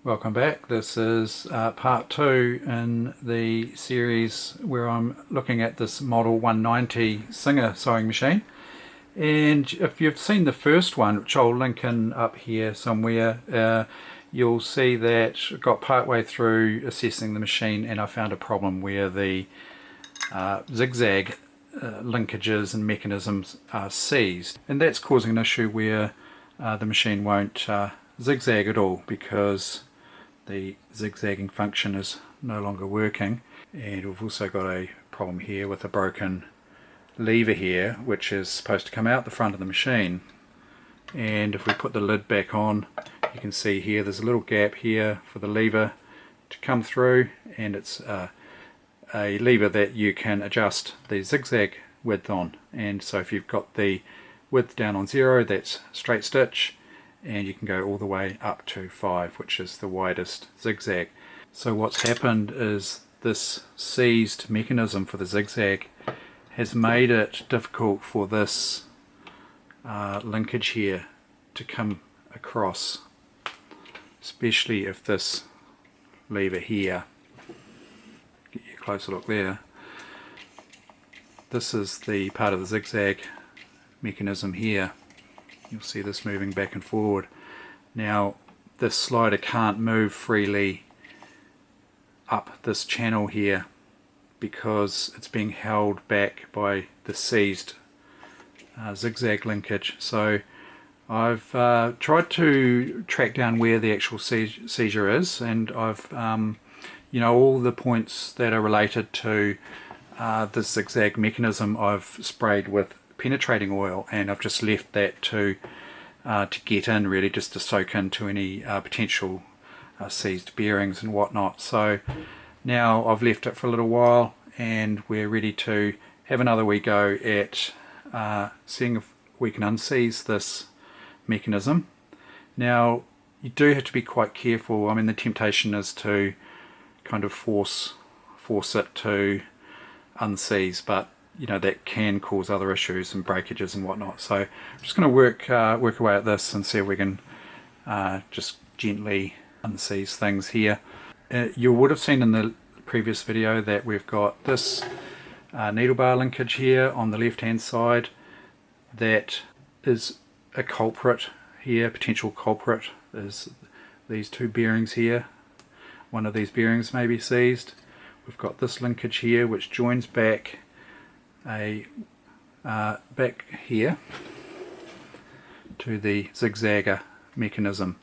Welcome back. This is part 2 in the series where I'm looking at this Model 190 Singer sewing machine. And if you've seen the first one, which I'll link in up here somewhere, you'll see that I got partway through assessing the machine and I found a problem where the zigzag linkages and mechanisms are seized. And that's causing an issue where the machine won't zigzag at all because the zigzagging function is no longer working. And we've also got a problem here with a broken lever here, which is supposed to come out the front of the machine. And if we put the lid back on, you can see here there's a little gap here for the lever to come through, and it's a lever that you can adjust the zigzag width on. And so if you've got the width down on 0, that's straight stitch, and you can go all the way up to 5, which is the widest zigzag. So what's happened is this seized mechanism for the zigzag has made it difficult for this linkage here to come across, especially if this lever here, get you a closer look there, this is the part of the zigzag mechanism here. You'll see this moving back and forward. Now this slider can't move freely up this channel here because it's being held back by the seized zigzag linkage. So I've tried to track down where the actual seizure is, and I've all the points that are related to the zigzag mechanism I've sprayed with penetrating oil, and I've just left that to get in, really, just to soak into any potential seized bearings and whatnot. So now I've left it for a little while and we're ready to have another wee go at seeing if we can unseize this mechanism. Now you do have to be quite careful. I mean, the temptation is to kind of force it to unseize, but that can cause other issues and breakages and whatnot. So I'm just going to work away at this and see if we can just gently unseize things here. You would have seen in the previous video that we've got this needle bar linkage here on the left hand side that is a culprit here. Potential culprit is these two bearings here. One of these bearings may be seized. We've got this linkage here which joins back back here to the zigzagger mechanism,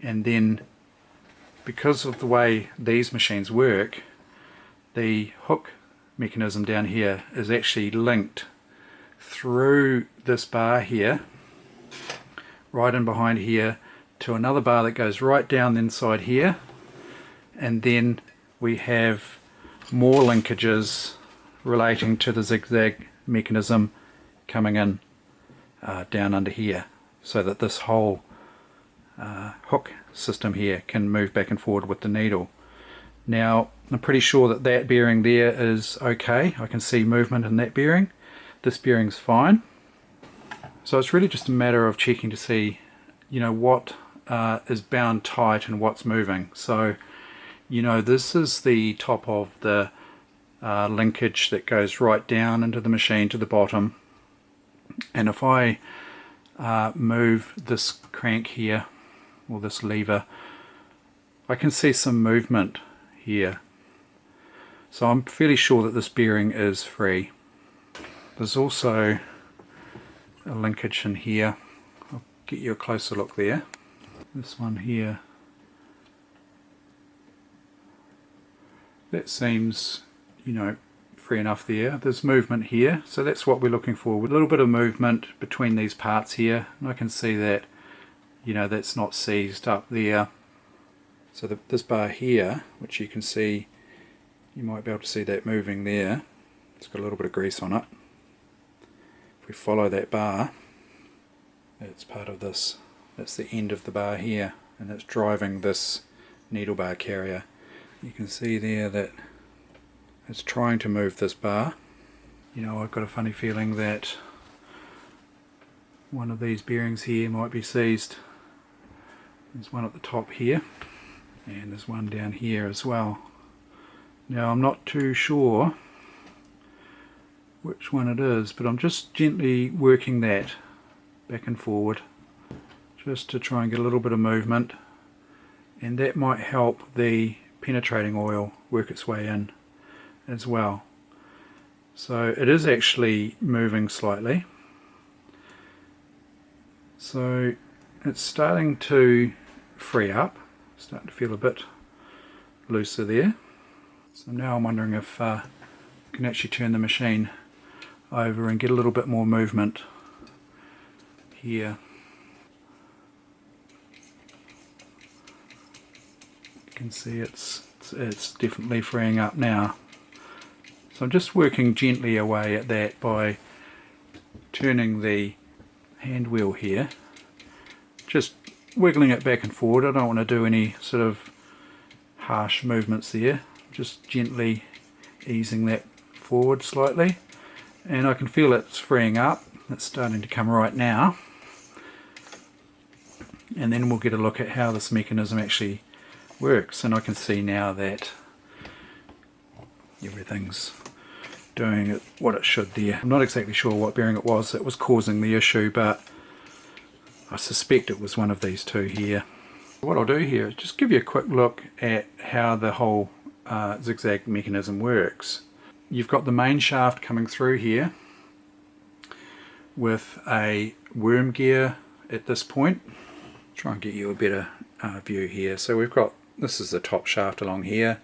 and then because of the way these machines work, the hook mechanism down here is actually linked through this bar here, right in behind here, to another bar that goes right down the inside here, and then we have more linkages relating to the zigzag mechanism coming in down under here, so that this whole hook system here can move back and forward with the needle. Now I'm pretty sure that that bearing there is okay. I can see movement in that bearing. This bearing's fine. So it's really just a matter of checking to see what is bound tight and what's moving. So this is the top of the linkage that goes right down into the machine to the bottom, and if I move this crank here, or this lever, I can see some movement here. So I'm fairly sure that this bearing is free. There's also a linkage in here. I'll get you a closer look there. This one here, that seems free enough there. There's movement here, so that's what we're looking for, with a little bit of movement between these parts here, and I can see that that's not seized up there. So this bar here, which you can see, you might be able to see that moving there, it's got a little bit of grease on it. If we follow that bar, it's part of this, that's the end of the bar here, and that's driving this needle bar carrier. You can see there that it's trying to move this bar. I've got a funny feeling that one of these bearings here might be seized. There's one at the top here. and there's one down here as well. Now I'm not too sure which one it is, but I'm just gently working that back and forward just to try and get a little bit of movement, and that might help the penetrating oil work its way in as well. So it is actually moving slightly, so it's starting to free up, starting to feel a bit looser there. So now I'm wondering if I can actually turn the machine over and get a little bit more movement here. You can see it's definitely freeing up now. So I'm just working gently away at that by turning the hand wheel here, just wiggling it back and forward. I don't want to do any sort of harsh movements there, just gently easing that forward slightly, and I can feel it's freeing up. It's starting to come right now, and then we'll get a look at how this mechanism actually works, and I can see now that everything's doing what it should there. I'm not exactly sure what bearing it was that was causing the issue, but I suspect it was one of these two here. What I'll do here is just give you a quick look at how the whole zigzag mechanism works. You've got the main shaft coming through here with a worm gear at this point. Try and get you a better view here. So we've got, this is the top shaft along here,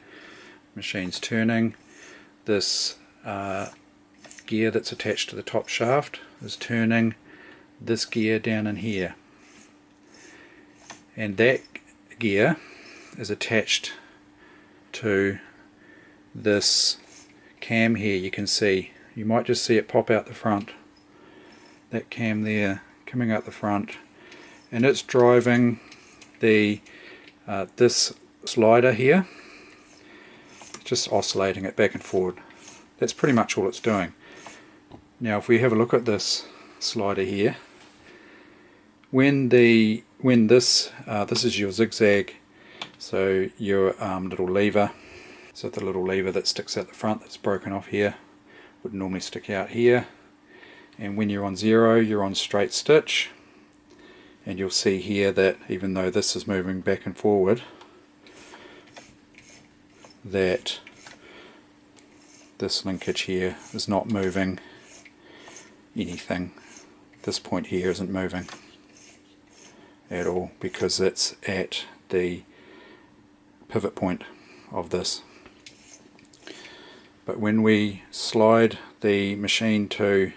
machine's turning. This gear that's attached to the top shaft is turning this gear down in here, and that gear is attached to this cam here. You can see, you might just see it pop out the front, that cam there coming out the front, and it's driving the this slider here, just oscillating it back and forward. That's pretty much all it's doing. Now if we have a look at this slider here, when this is your zigzag, so your little lever, so the little lever that sticks out the front that's broken off here would normally stick out here, and when you're on 0 you're on straight stitch, and you'll see here that even though this is moving back and forward, that this linkage here is not moving anything. This point here isn't moving at all because it's at the pivot point of this. But when we slide the machine to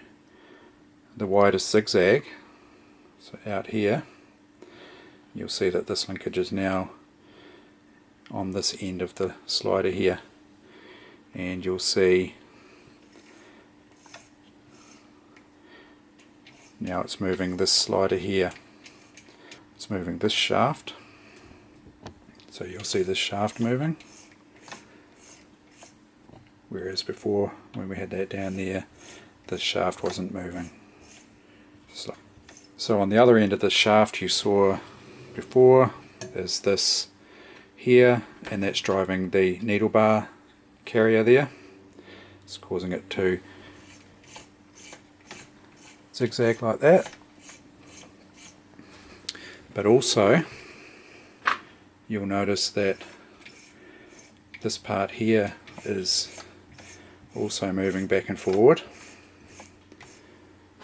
the widest zigzag, so out here, you'll see that this linkage is now on this end of the slider here, and you'll see now it's moving this slider here. It's moving this shaft, so you'll see this shaft moving, whereas before when we had that down there, this shaft wasn't moving. So on the other end of the shaft you saw before is this here, and that's driving the needle bar carrier there. It's causing it to zigzag like that. But also you'll notice that this part here is also moving back and forward,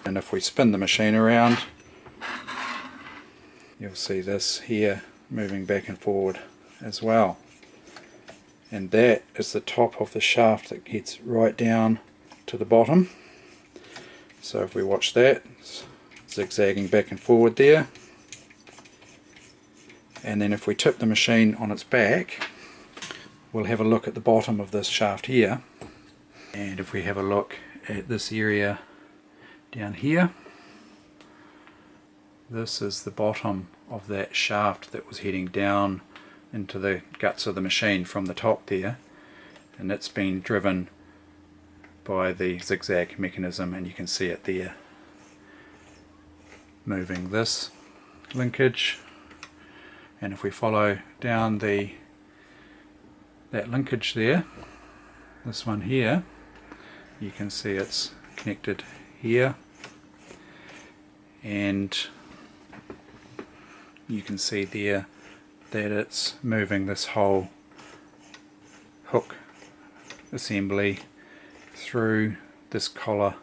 and if we spin the machine around you'll see this here moving back and forward as well, and that is the top of the shaft that gets right down to the bottom. So if we watch that, it's zigzagging back and forward there, and then if we tip the machine on its back we'll have a look at the bottom of this shaft here, and if we have a look at this area down here, this is the bottom of that shaft that was heading down into the guts of the machine from the top there, and it's been driven by the zigzag mechanism, and you can see it there moving this linkage. And if we follow down the that linkage there, this one here, you can see it's connected here, and you can see there that it's moving this whole hook assembly through this collar,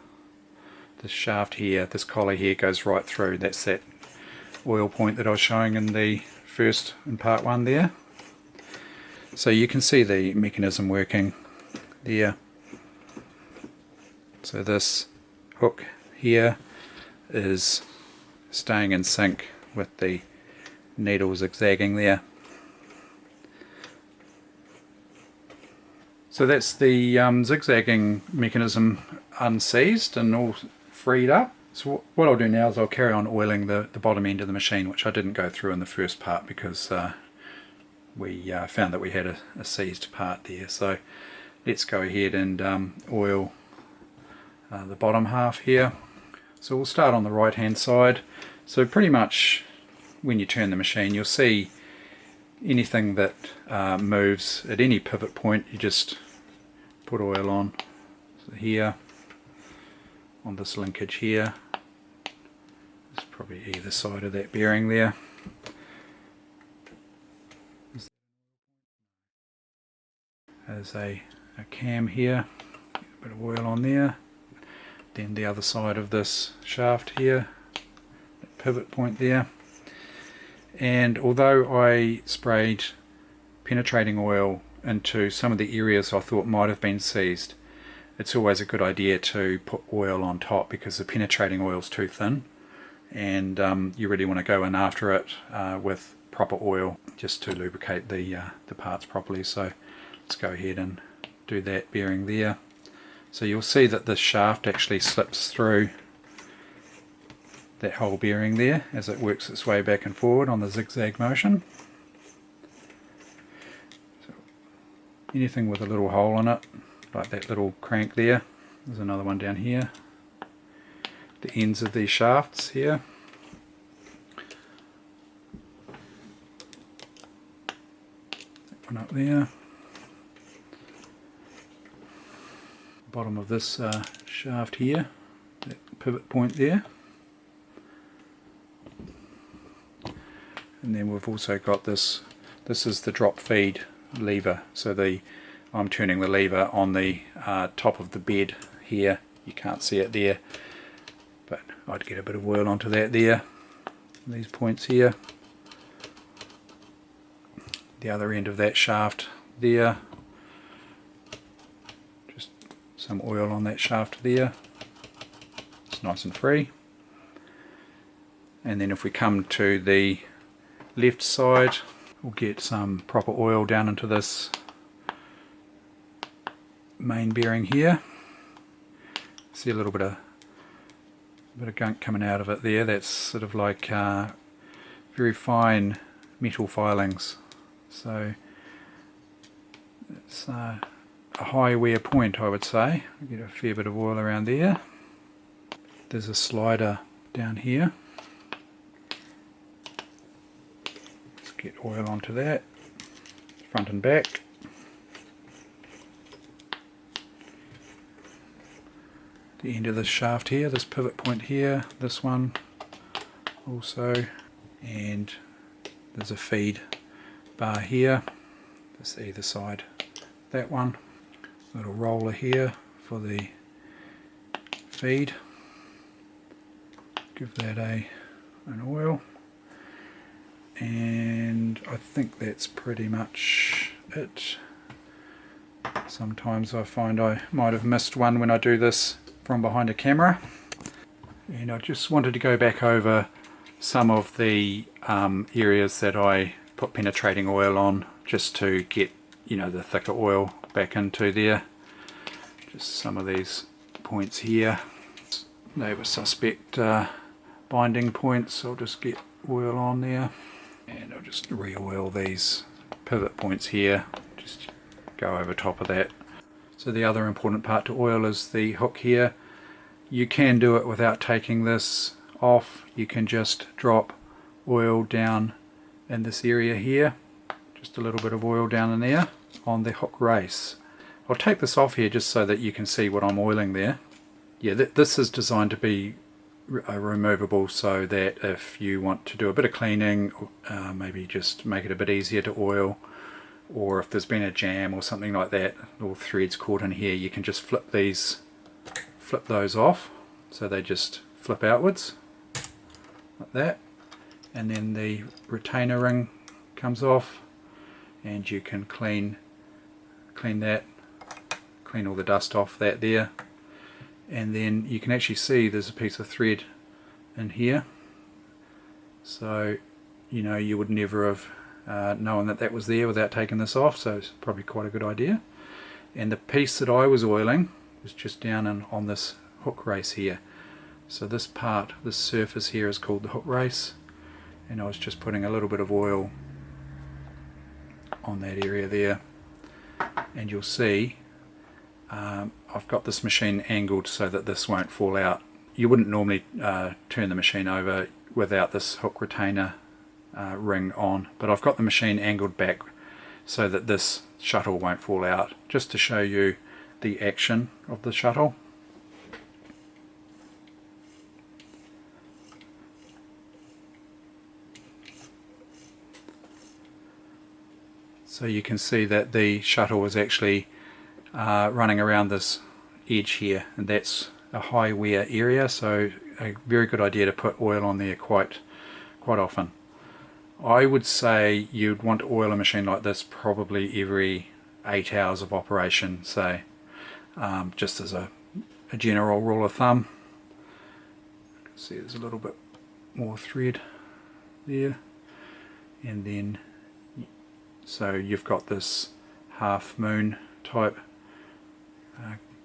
this shaft here. This collar here goes right through. That's that oil point that I was showing in the first, in part one there. So you can see the mechanism working there. So this hook here is staying in sync with the needle zigzagging there. So that's the zigzagging mechanism unseized and all freed up. So what I'll do now is I'll carry on oiling the bottom end of the machine, which I didn't go through in the first part because we found that we had a seized part there. So let's go ahead and oil the bottom half here. So we'll start on the right hand side. So pretty much when you turn the machine, you'll see anything that moves at any pivot point, you just put oil on. So here, on this linkage here, it's probably either side of that bearing there. There's a cam here, a bit of oil on there. Then the other side of this shaft here, that pivot point there. And although I sprayed penetrating oil into some of the areas I thought might have been seized, it's always a good idea to put oil on top because the penetrating oil is too thin, and you really want to go in after it with proper oil just to lubricate the parts properly. So let's go ahead and do that bearing there. So you'll see that this shaft actually slips through that whole bearing there as it works its way back and forward on the zigzag motion. So anything with a little hole in it, like that little crank there, there's another one down here, the ends of these shafts here. That one up there, bottom of this shaft here, that pivot point there. And then we've also got this is the drop feed lever. So I'm turning the lever on the top of the bed here. You can't see it there, but I'd get a bit of oil onto that there, these points here. The other end of that shaft there, just some oil on that shaft there. It's nice and free. And then if we come to the left side, we'll get some proper oil down into this main bearing here. See a little bit of gunk coming out of it there. That's sort of like very fine metal filings. So it's a high wear point, I would say. Get a fair bit of oil around there. There's a slider down here. Get oil onto that, front and back. The end of this shaft here, this pivot point here, this one also, and there's a feed bar here, this either side, that one. Little roller here for the feed. Give that an oil. And I think that's pretty much it. Sometimes I find I might have missed one when I do this from behind a camera. And I just wanted to go back over some of the areas that I put penetrating oil on, just to get, you know, the thicker oil back into there. Just some of these points here, they were suspect binding points. I'll just get oil on there. And I'll just re-oil these pivot points here, just go over top of that. So the other important part to oil is the hook here. You can do it without taking this off. You can just drop oil down in this area here, Just a little bit of oil down in there on the hook race. I'll take this off here just so that you can see what I'm oiling there. Yeah, this is designed to be removable so that if you want to do a bit of cleaning, maybe just make it a bit easier to oil, or if there's been a jam or something like that, or threads caught in here, you can just flip those off so they just flip outwards like that, and then the retainer ring comes off and you can clean all the dust off that there. And then you can actually see there's a piece of thread in here, so you know you would never have known that was there without taking this off, so it's probably quite a good idea. And the piece that I was oiling was just down on this hook race here. So this surface here is called the hook race, and I was just putting a little bit of oil on that area there, and you'll see I've got this machine angled so that this won't fall out. You wouldn't normally turn the machine over without this hook retainer ring on, but I've got the machine angled back so that this shuttle won't fall out, just to show you the action of the shuttle. So you can see that the shuttle is actually running around this edge here, and that's a high wear area, so a very good idea to put oil on there quite often. I would say you'd want to oil a machine like this probably every 8 hours of operation, say, just as a general rule of thumb. See, there's a little bit more thread there, and then so you've got this half moon type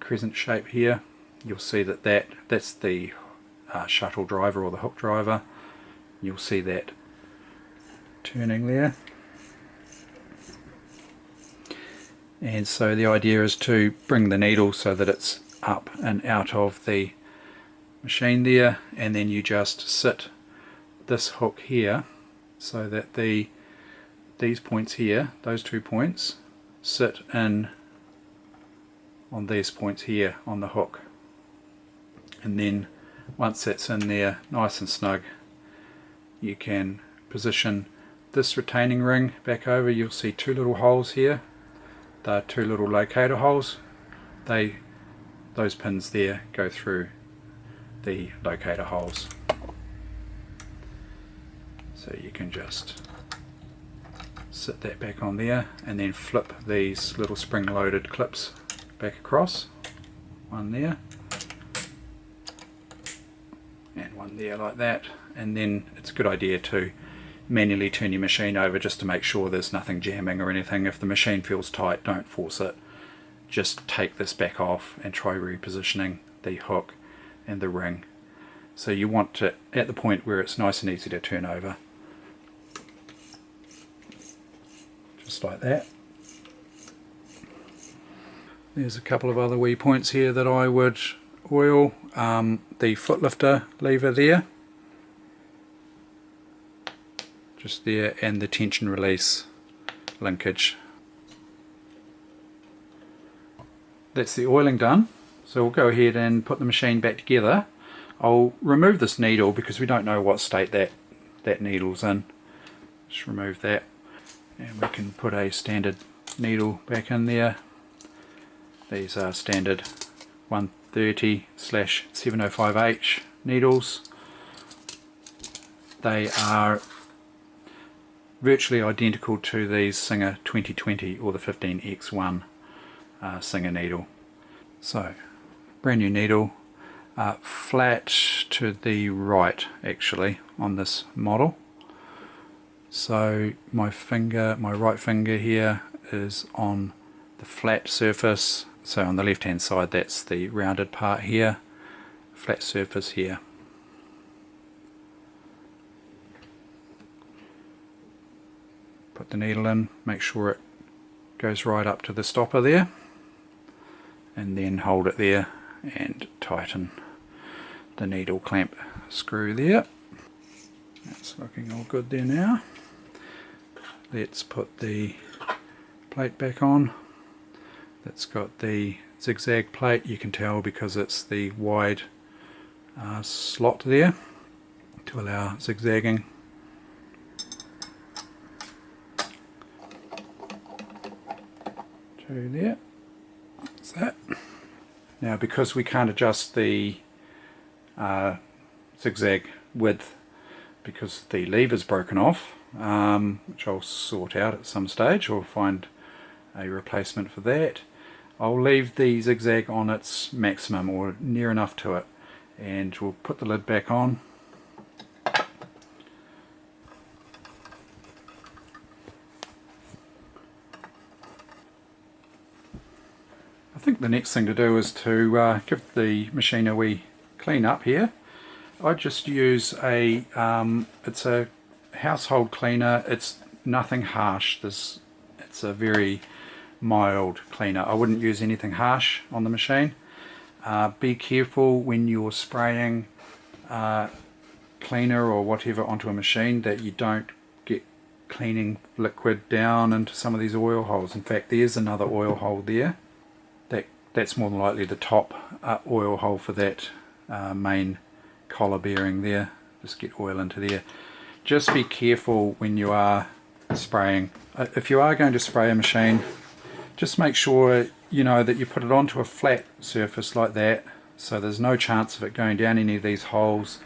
crescent shape here. You'll see that's the shuttle driver or the hook driver. You'll see that turning there. And so the idea is to bring the needle so that it's up and out of the machine there, and then you just sit this hook here so that these points here, those 2 points, sit in on these points here on the hook. And then once that's in there nice and snug, you can position this retaining ring back over. You'll see 2 little holes here. They're 2 little locator holes. Those pins there go through the locator holes. So you can just sit that back on there and then flip these little spring loaded clips back across. One there and one there like that, and then it's a good idea to manually turn your machine over just to make sure there's nothing jamming or anything. If the machine feels tight, don't force it. Just take this back off and try repositioning the hook and the ring. So you want to, at the point where it's nice and easy to turn over, just like that. There's a couple of other wee points here that I would oil. The foot lifter lever there, just there, and the tension release linkage. That's the oiling done, so we'll go ahead and put the machine back together. I'll remove this needle because we don't know what state that needle's in. Just remove that, and we can put a standard needle back in there. These are standard 130/705H needles. They are virtually identical to the Singer 2020 or the 15X1 Singer needle. So, brand new needle, flat to the right actually on this model. So my right finger here is on the flat surface. So on the left hand side, that's the rounded part here, flat surface here. Put the needle in, make sure it goes right up to the stopper there, and then hold it there and tighten the needle clamp screw there. That's looking all good there now. let's put the plate back on. That's got the zigzag plate, you can tell because it's the wide slot there to allow zigzagging. To there, that's that. Now because we can't adjust the zigzag width because the lever's broken off, which I'll sort out at some stage or find a replacement for that, I'll leave the zigzag on its maximum or near enough to it, and we'll put the lid back on. I think the next thing to do is to give the machine a wee clean up here. I just use a, it's a household cleaner. It's nothing harsh. It's a very mild cleaner. I wouldn't use anything harsh on the machine. Be careful when you're spraying cleaner or whatever onto a machine that you don't get cleaning liquid down into some of these oil holes. In fact, there's another oil hole there. That's more than likely the top oil hole for that main collar bearing there. Just get oil into there. Just be careful when you are spraying. If you are going to spray a machine, just make sure you know that you put it onto a flat surface like that, so there's no chance of it going down any of these holes.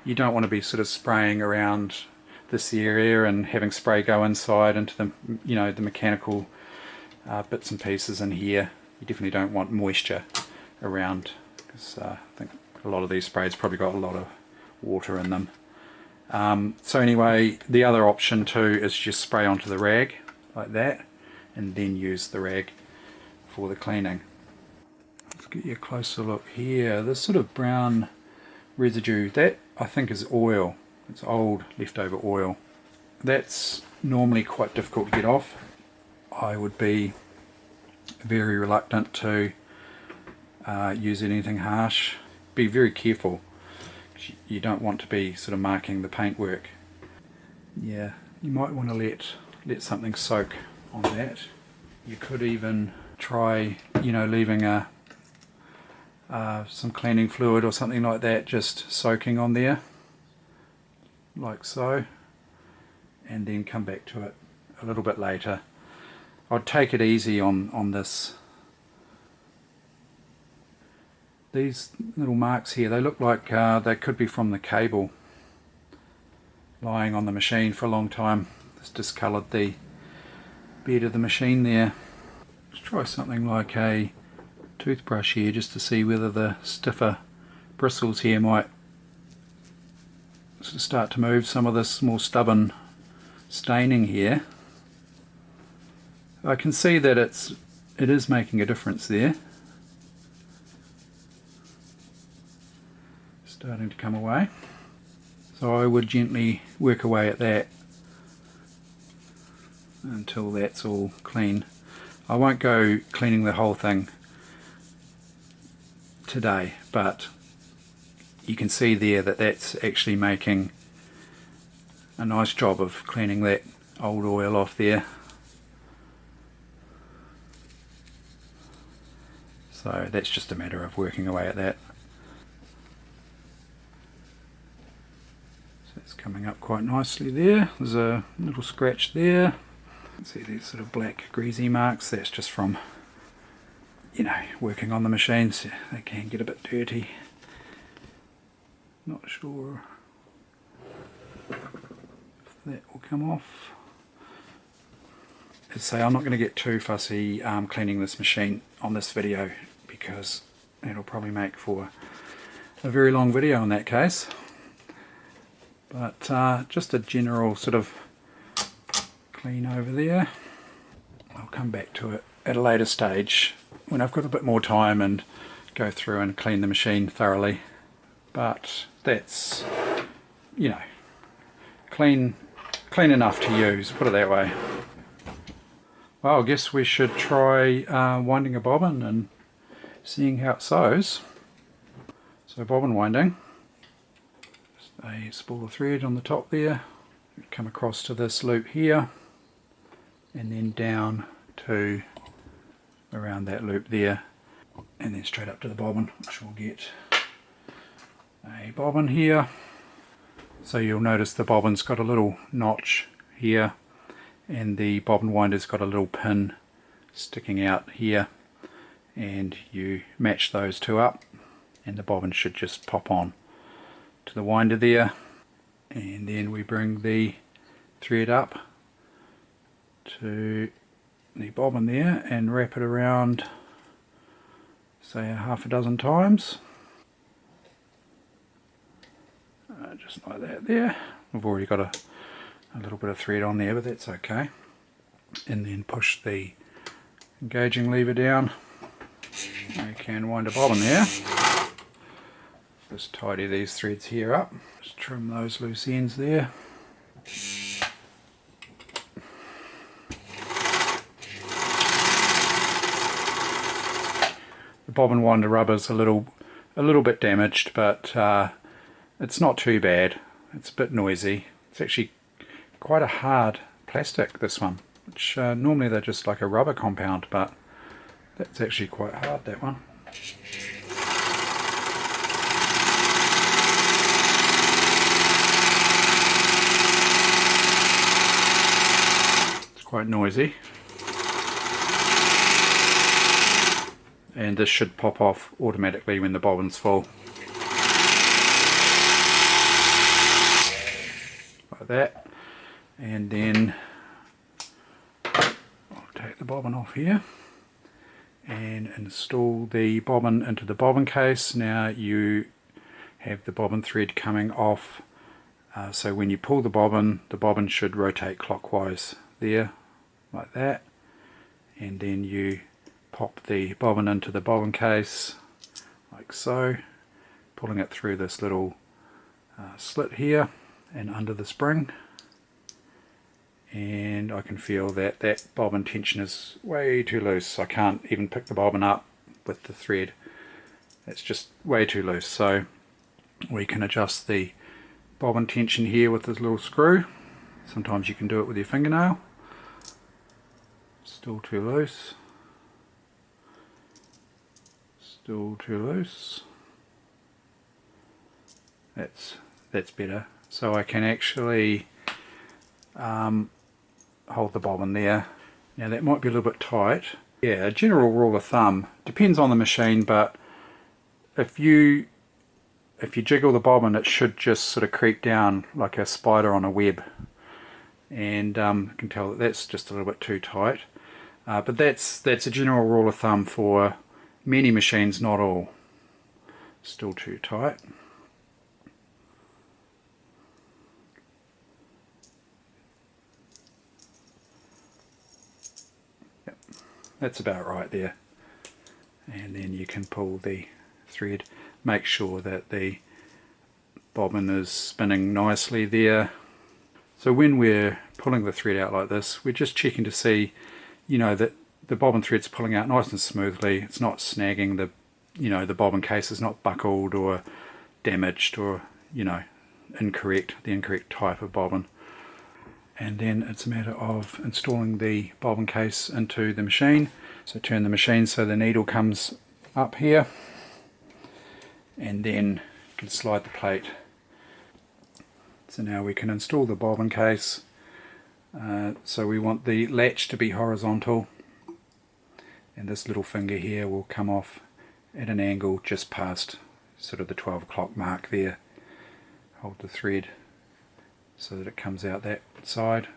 You don't want to be sort of spraying around this area and having spray go inside into the, you know, the mechanical bits and pieces in here. You definitely don't want moisture around, because I think a lot of these sprays probably got a lot of water in them. So anyway, the other option too is just spray onto the rag like that and then use the rag for the cleaning. Let's get you a closer look here. This sort of brown residue, that I think is oil. It's old leftover oil. That's normally quite difficult to get off. I would be very reluctant to use anything harsh. Be very careful. You don't want to be sort of marking the paintwork. Yeah, you might want to let something soak on that. You could even try, you know, leaving some cleaning fluid or something like that just soaking on there, like so, and then come back to it a little bit later. I'd take it easy on this. These little marks here, they look like they could be from the cable lying on the machine for a long time. It's discoloured the bed of the machine there. Let's try something like a toothbrush here just to see whether the stiffer bristles here might sort of start to move some of this more stubborn staining here. I can see that it is making a difference there. Starting to come away. So I would gently work away at that until that's all clean. I won't go cleaning the whole thing today, but you can see there that that's actually making a nice job of cleaning that old oil off there. So that's just a matter of working away at that. So it's coming up quite nicely there. There's a little scratch there. See these sort of black greasy marks, that's just from, you know, working on the machines. They can get a bit dirty. Not sure if that will come off. As I say, I'm not going to get too fussy cleaning this machine on this video, because it'll probably make for a very long video in that case. But just a general sort of clean over there. I'll come back to it at a later stage when I've got a bit more time and go through and clean the machine thoroughly. But that's, you know, clean enough to use, put it that way. Well, I guess we should try winding a bobbin and seeing how it sews. So bobbin winding, just a spool of thread on the top there, come across to this loop here, and then down to around that loop there, and then straight up to the bobbin, which will get a bobbin here. So you'll notice the bobbin's got a little notch here, and the bobbin winder's got a little pin sticking out here, and you match those two up and the bobbin should just pop on to the winder there. And then we bring the thread up to the bobbin there and wrap it around, say, a half a dozen times, just like that there. We've already got a little bit of thread on there, but that's okay. And then push the engaging lever down. You can wind a bobbin there. Just tidy these threads here up. Just trim those loose ends there. The bobbin winder rubber's a little bit damaged, but it's not too bad. It's a bit noisy. It's actually quite a hard plastic, this one, which normally they're just like a rubber compound, but that's actually quite hard, that one. It's quite noisy. And this should pop off automatically when the bobbin's full. Like that. And then I'll take the bobbin off here and install the bobbin into the bobbin case. Now you have the bobbin thread coming off, so when you pull the bobbin should rotate clockwise there, like that, and then you pop the bobbin into the bobbin case like so, pulling it through this little slit here and under the spring. And I can feel that that bobbin tension is way too loose. I can't even pick the bobbin up with the thread. It's just way too loose. So we can adjust the bobbin tension here with this little screw. Sometimes you can do it with your fingernail. Still too loose. Still too loose. That's better. So I can actually hold the bobbin there. Now that might be a little bit tight. Yeah, a general rule of thumb, depends on the machine, but if you jiggle the bobbin, it should just sort of creep down like a spider on a web, and you can tell that that's just a little bit too tight. But that's a general rule of thumb for many machines, not all. Still too tight. That's about right there. And then you can pull the thread, make sure that the bobbin is spinning nicely there. So when we're pulling the thread out like this, we're just checking to see, you know, that the bobbin thread's pulling out nice and smoothly. It's not snagging, the, you know, the bobbin case is not buckled or damaged or, you know, the incorrect type of bobbin. And then it's a matter of installing the bobbin case into the machine. So turn the machine so the needle comes up here, and then you can slide the plate. So now we can install the bobbin case. So we want the latch to be horizontal, and this little finger here will come off at an angle just past sort of the 12 o'clock mark there. Hold the thread so that it comes out that side,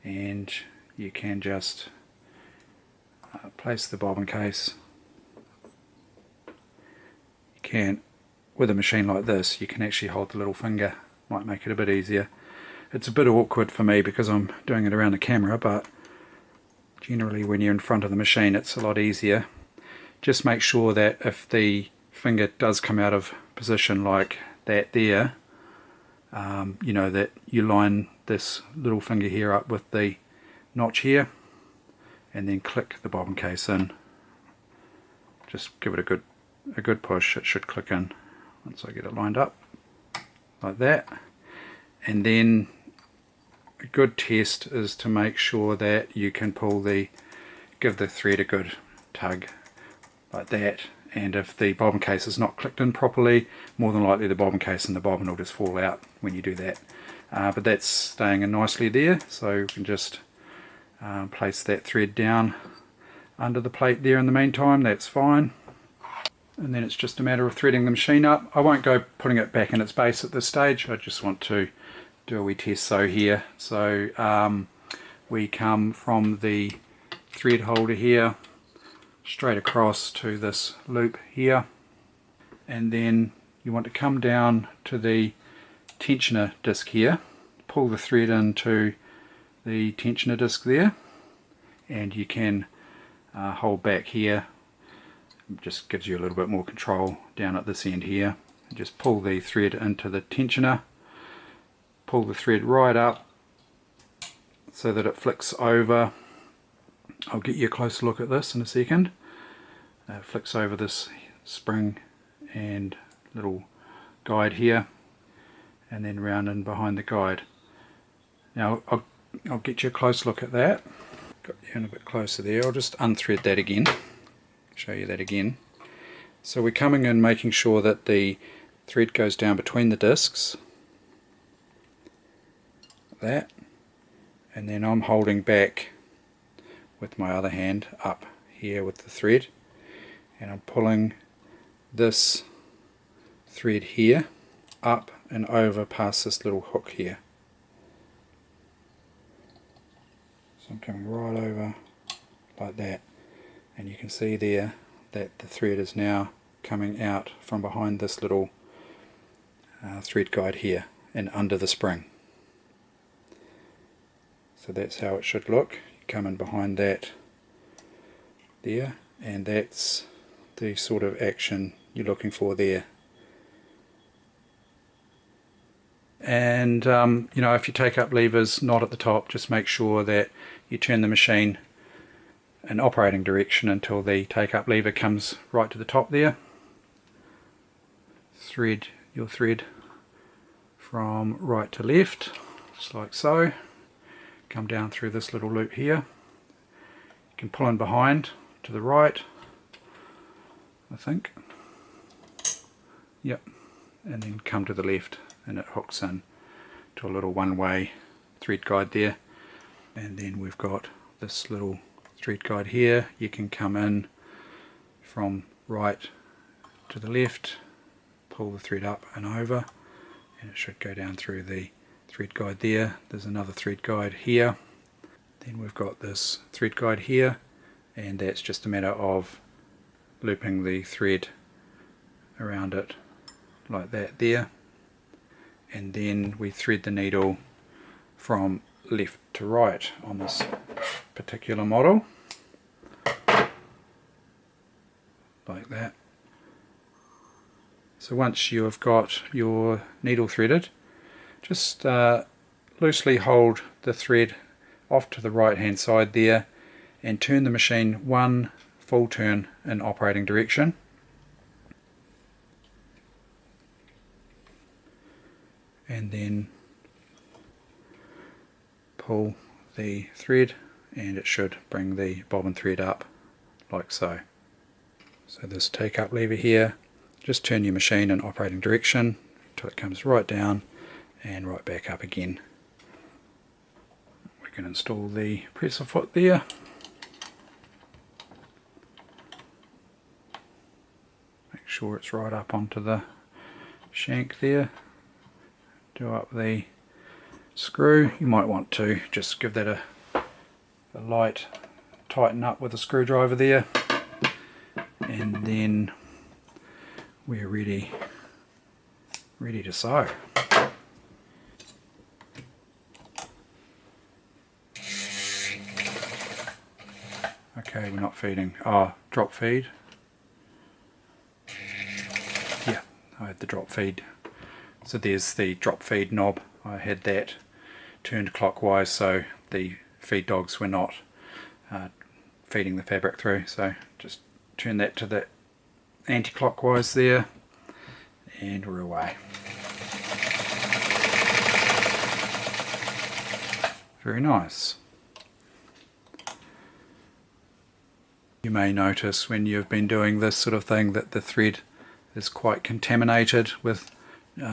and you can just place the bobbin case. You can, with a machine like this, you can actually hold the little finger, might make it a bit easier. It's a bit awkward for me because I'm doing it around the camera, but generally when you're in front of the machine it's a lot easier. Just make sure that if the finger does come out of position like that there, you know, that you line this little finger here up with the notch here, and then click the bobbin case in. Just give it a good push. It should click in once I get it lined up like that. And then a good test is to make sure that you can give the thread a good tug like that, and if the bobbin case is not clicked in properly, more than likely the bobbin case and the bobbin will just fall out when you do that. But that's staying in nicely there, so we can just place that thread down under the plate there in the meantime. That's fine. And then it's just a matter of threading the machine up. I won't go putting it back in its base at this stage. I just want to do a wee test so here. So we come from the thread holder here straight across to this loop here, and then you want to come down to the tensioner disc here, pull the thread into the tensioner disc there, and you can hold back here. It just gives you a little bit more control down at this end here. And just pull the thread into the tensioner, pull the thread right up so that it flicks over. I'll get you a closer look at this in a second. It flicks over this spring and little guide here, and then round in behind the guide. Now I'll get you a close look at that. Got you in a bit closer there. I'll just unthread that again, show you that again. So we're coming in making sure that the thread goes down between the discs, that, and then I'm holding back with my other hand up here with the thread, and I'm pulling this thread here up and over past this little hook here. So I'm coming right over like that, and you can see there that the thread is now coming out from behind this little thread guide here and under the spring. So that's how it should look. You come in behind that there, and that's the sort of action you're looking for there. And you know, if you take up levers not at the top, just make sure that you turn the machine in operating direction until the take up lever comes right to the top there. Thread your thread from right to left, just like so. Come down through this little loop here. You can pull in behind to the right, I think. Yep, and then come to the left, and it hooks in to a little one-way thread guide there. And then we've got this little thread guide here. You can come in from right to the left, pull the thread up and over, and it should go down through the thread guide there. There's another thread guide here. Then we've got this thread guide here, and that's just a matter of looping the thread around it like that there, and then we thread the needle from left to right on this particular model like that. So once you have got your needle threaded, just loosely hold the thread off to the right hand side there and turn the machine one full turn in operating direction. And then pull the thread, and it should bring the bobbin thread up like so. So this take up lever here, just turn your machine in operating direction until it comes right down and right back up again. We can install the presser foot there. Make sure it's right up onto the shank there. Do up the screw. You might want to just give that a light tighten up with a screwdriver there, and then we're ready to sew. Okay, we're not feeding. Oh, drop feed. Yeah, I had the drop feed. So there's the drop feed knob. I had that turned clockwise so the feed dogs were not feeding the fabric through. So just turn that to the anti-clockwise there, and we're away. Very nice. You may notice when you've been doing this sort of thing that the thread is quite contaminated with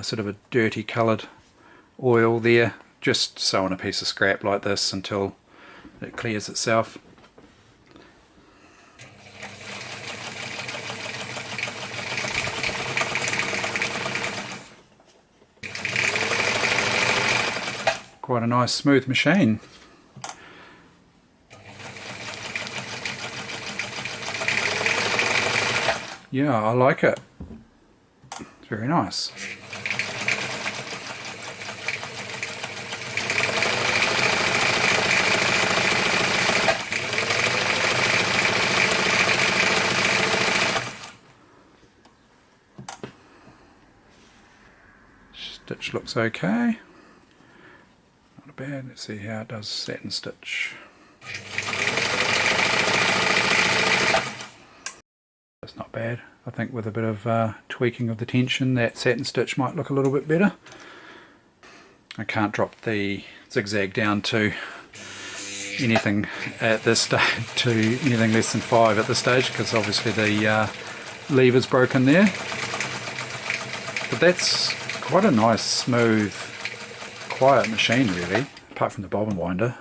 sort of a dirty coloured oil there. Just sew on a piece of scrap like this until it clears itself. Quite a nice smooth machine. Yeah, I like it. It's very nice. Stitch looks okay. Not bad. Let's see how it does satin stitch. That's not bad. I think with a bit of tweaking of the tension, that satin stitch might look a little bit better. I can't drop the zigzag down to anything at this stage, to anything less than 5 at this stage, because obviously the lever's broken there. But that's quite a nice, smooth, quiet machine really, apart from the bobbin winder.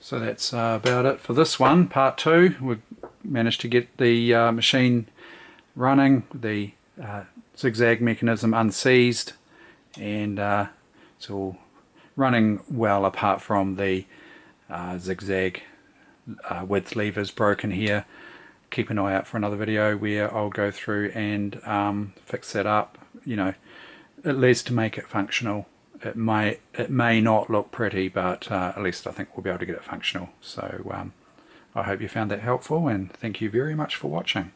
So that's about it for this one, part 2. We've managed to get the machine running, the zigzag mechanism unseized, and it's all running well apart from the zigzag width levers broken here. Keep an eye out for another video where I'll go through and fix that up, you know, at least to make it functional. It may not look pretty, but at least I think we'll be able to get it functional. So I hope you found that helpful, and thank you very much for watching.